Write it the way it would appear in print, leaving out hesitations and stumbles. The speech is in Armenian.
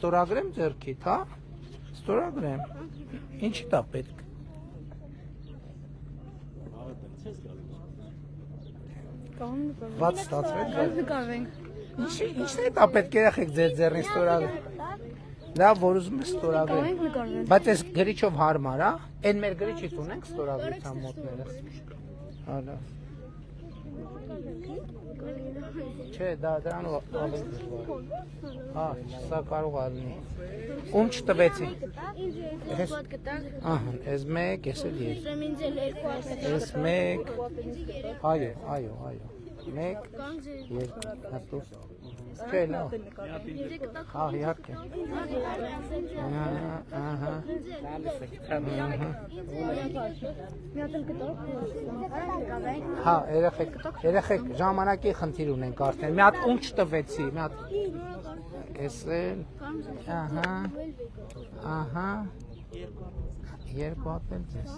ստորագրեմ ձեռքիդ, հա։ Ստորագրեմ։ Ինչի՞ դա պետք։ Ված ստացվեց։ Ինչն է դա պետք է երեխեք ձեր ձեռին ստորագրել։ Դա որ ուզում եք ստորագրել։ Բայց այս գրիչով հարմար, հա։ Այն մեր գրիչից ունենք ստորագրության մոտները։ Հալա։ Չէ, դա դրանով ավելի դժվար։ Հա, սա կարող է լինի։ Ում չտվեցի։ Ահա, այս մեկ, այս էլ ես։ Այս մեկ։ Այո։ Մեկ, երկու, հատու։ Չէ, լավ։ Հա, իհարկե։ Ահա։ Հա, երեխեք ժամանակի խնդիր ունենք արդեն։ Մի հատ ում չտվեցի, մի հատ։ Էս էլ։ Ահա։ Երկու հատ էլ ձեզ։